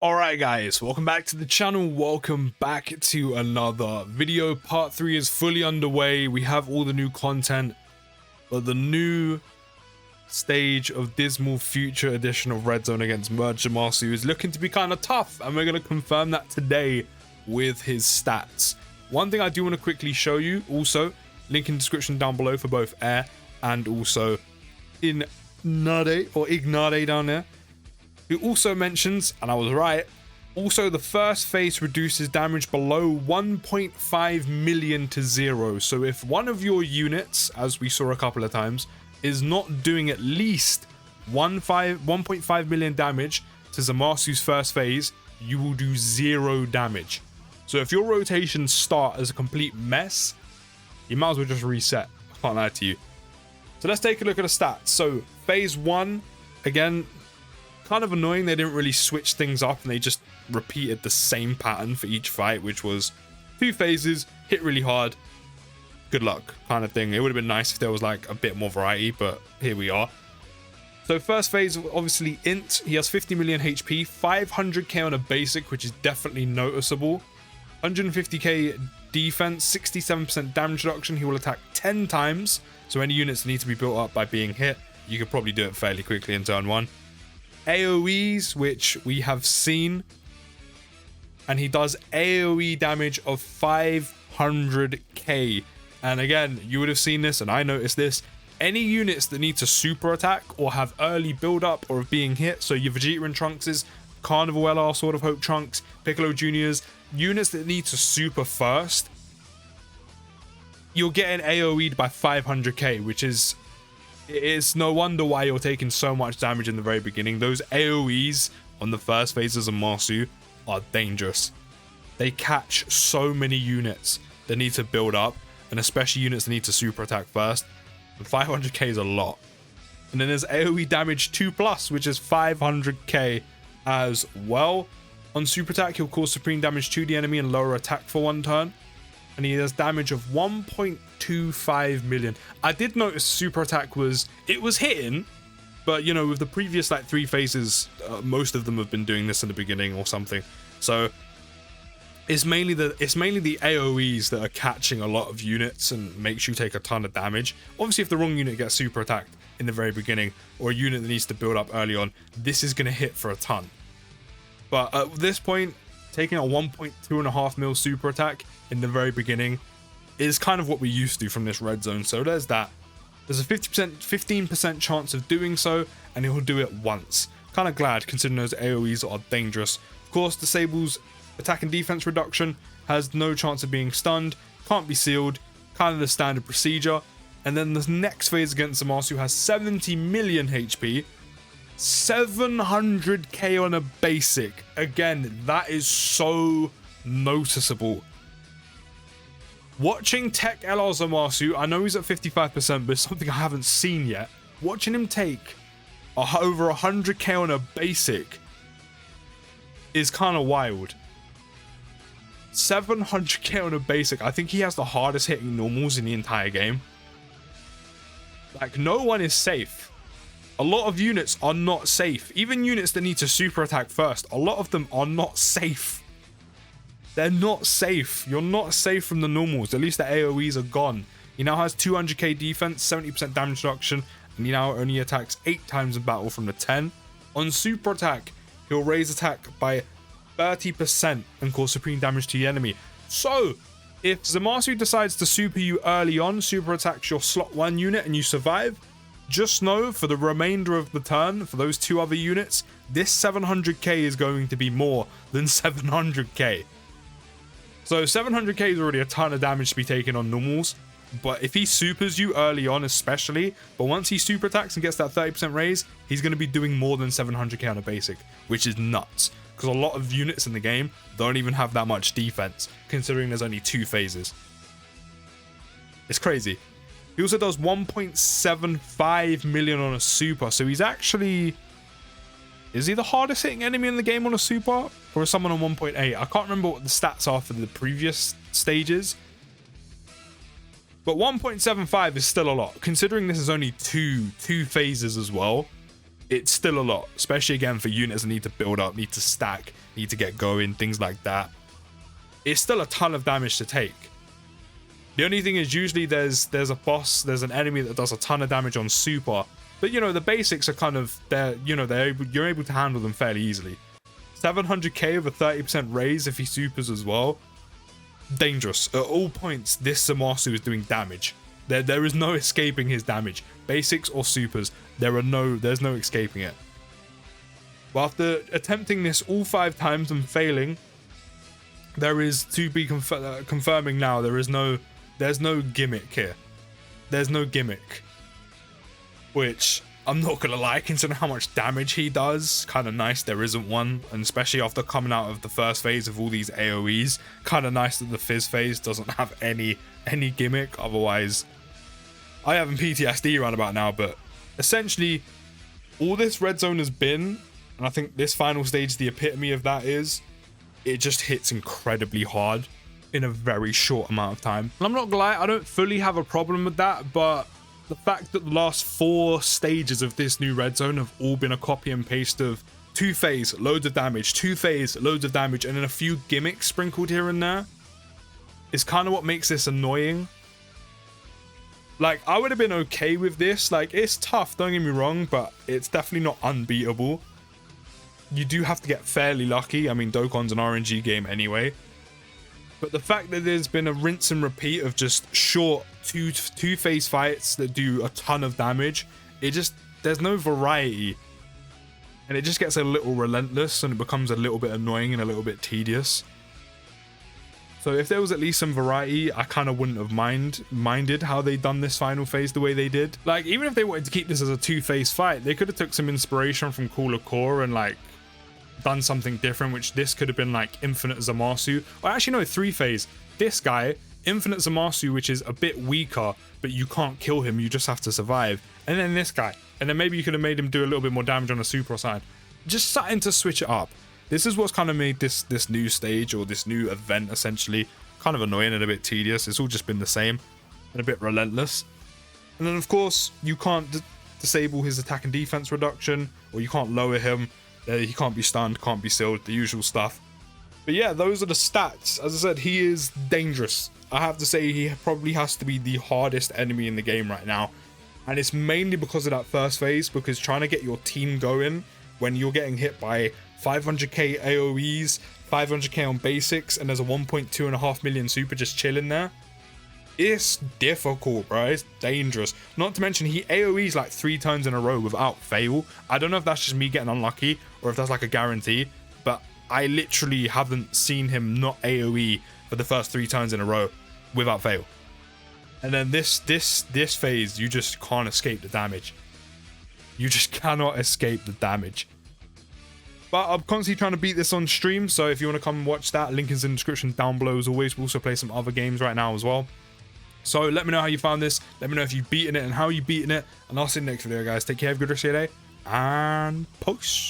Alright guys, welcome back to the channel, welcome back to another video. Part 3 is fully underway, we have all the new content, but the new stage of Dismal Future Edition of Red Zone against Merge Zamasu is looking to be kind of tough, and we're going to confirm that today with his stats. One thing I do want to quickly show you, also, link in description down below for both Air and also Ignade down there. Who also mentions, and I was right, also the first phase reduces damage below 1.5 million to 0. So if one of your units, as we saw a couple of times, is not doing at least 1.5 million damage to Zamasu's first phase, you will do 0 damage. So if your rotations start as a complete mess, you might as well just reset. I can't lie to you. So let's take a look at the stats. So phase 1, again, kind of annoying they didn't really switch things up and they just repeated the same pattern for each fight, which was 2 phases, hit really hard, good luck kind of thing. It would have been nice if there was like a bit more variety, but here we are. So first phase, obviously int, he has 50 million HP, 500k on a basic, which is definitely noticeable, 150k defense, 67% damage reduction. He will attack 10 times, so any units that need to be built up by being hit, you could probably do it fairly quickly in turn 1. AoEs, which we have seen, and he does AoE damage of 500k. And again, you would have seen this, and I noticed this, any units that need to super attack or have early build up or of being hit, so your Vegeta and Trunkses, Carnival LR, Sword of Hope Trunks, Piccolo Juniors, units that need to super first, you're getting AoE'd by 500k, which is, it's no wonder why you're taking so much damage in the very beginning. Those AoEs on the first phases of Masu are dangerous. They catch so many units that need to build up, and especially units that need to super attack first. And 500k is a lot. And then there's AoE damage 2+, which is 500k as well. On super attack, he'll cause supreme damage to the enemy and lower attack for 1 turn. And he has damage of 1.25 million. I did notice super attack was hitting, but you know, with the previous like 3 phases, most of them have been doing this in the beginning or something. So it's mainly the AoEs that are catching a lot of units and makes you take a ton of damage. Obviously, if the wrong unit gets super attacked in the very beginning, or a unit that needs to build up early on, this is going to hit for a ton. But at this point, taking a 1.25 mil super attack in the very beginning is kind of what we used to from this red zone. So there's that. There's a 15% chance of doing so, and he'll do it once. Kind of glad, considering those AoEs are dangerous. Of course, disables attack and defense reduction, has no chance of being stunned, can't be sealed, kind of the standard procedure. And then the next phase against Zamasu has 70 million HP, 700k on a basic. Again, that is so noticeable. Watching Tech LR Zamasu, I know he's at 55%, but it's something I haven't seen yet. Watching him take over 100k on a basic is kind of wild. 700k on a basic. I think he has the hardest hitting normals in the entire game. Like, no one is safe. A lot of units are not safe. Even units that need to super attack first, a lot of them are not safe. They're not safe. You're not safe from the normals. At least the AoEs are gone. He now has 200k defense, 70% damage reduction, and he now only attacks 8 times in battle from the 10. On super attack, he'll raise attack by 30% and cause supreme damage to the enemy. So, if Zamasu decides to super you early on, super attacks your slot 1 unit and you survive, just know for the remainder of the turn, for those 2 other units, this 700k is going to be more than 700k. So 700k is already a ton of damage to be taken on normals, but if he supers you early on especially, but once he super attacks and gets that 30% raise, he's going to be doing more than 700k on a basic, which is nuts, because a lot of units in the game don't even have that much defense, considering there's only 2 phases. It's crazy. He also does 1.75 million on a super, so he's actually... Is he the hardest hitting enemy in the game on a super? Or is someone on 1.8? I can't remember what the stats are for the previous stages. But 1.75 is still a lot, considering this is only two phases as well. it's still a lot, especially again for units that need to build up, need to stack, need to get going, things like that. It's still a ton of damage to take. The only thing is usually there's a boss, there's an enemy that does a ton of damage on super, but you know, the basics are kind of, you're able to handle them fairly easily. 700k with a 30% raise if he supers as well. Dangerous. At all points, this Zamasu is doing damage. There is no escaping his damage. Basics or supers, there's no escaping it. But after attempting this all 5 times and failing, there is to be confirming now, there's no gimmick here. There's no gimmick. Which, I'm not gonna lie, considering how much damage he does, kind of nice there isn't one. And especially after coming out of the first phase of all these AoEs, kind of nice that the Fizz phase doesn't have any gimmick. Otherwise, I have PTSD around about now. But essentially, all this red zone has been, and I think this final stage, the epitome of that is, it just hits incredibly hard in a very short amount of time. And I'm not gonna lie, I don't fully have a problem with that, but the fact that the last 4 stages of this new red zone have all been a copy and paste of 2 phase, loads of damage, 2 phase, loads of damage, and then a few gimmicks sprinkled here and there is kind of what makes this annoying. Like, I would have been okay with this. Like, it's tough, don't get me wrong, but it's definitely not unbeatable. You do have to get fairly lucky. I mean, Dokkan's an RNG game anyway. But the fact that there's been a rinse and repeat of just short two phase fights that do a ton of damage, there's no variety. And it just gets a little relentless and it becomes a little bit annoying and a little bit tedious. So if there was at least some variety, I kind of wouldn't have minded how they done this final phase the way they did. Like, even if they wanted to keep this as a 2-phase fight, they could have took some inspiration from Cooler Core and like done something different, which this could have been like Infinite Zamasu. Or actually no, 3-phase. This guy, Infinite Zamasu, which is a bit weaker, but you can't kill him, you just have to survive. And then this guy. And then maybe you could have made him do a little bit more damage on a super side. Just something to switch it up. This is what's kind of made this new stage, or this new event essentially, kind of annoying and a bit tedious. It's all just been the same and a bit relentless. And then of course, you can't disable his attack and defense reduction, or you can't lower him. He can't be stunned, can't be sealed, the usual stuff. But yeah, those are the stats. As I said, he is dangerous. I have to say, he probably has to be the hardest enemy in the game right now. And it's mainly because of that first phase, because trying to get your team going when you're getting hit by 500k AoEs, 500k on basics, and there's a 1.2.5 million super just chilling there. It's difficult, bro. It's dangerous. Not to mention, he AoEs like 3 times in a row without fail. I don't know if that's just me getting unlucky or if that's like a guarantee, but I literally haven't seen him not AoE for the first 3 times in a row without fail. And then this phase, you just can't escape the damage. You just cannot escape the damage. But I'm constantly trying to beat this on stream, so if you want to come and watch that, link is in the description down below as always. We'll also play some other games right now as well. So let me know how you found this. Let me know if you've beaten it and how you've beaten it. And I'll see you in the next video, guys. Take care, have a good rest of your day, and peace.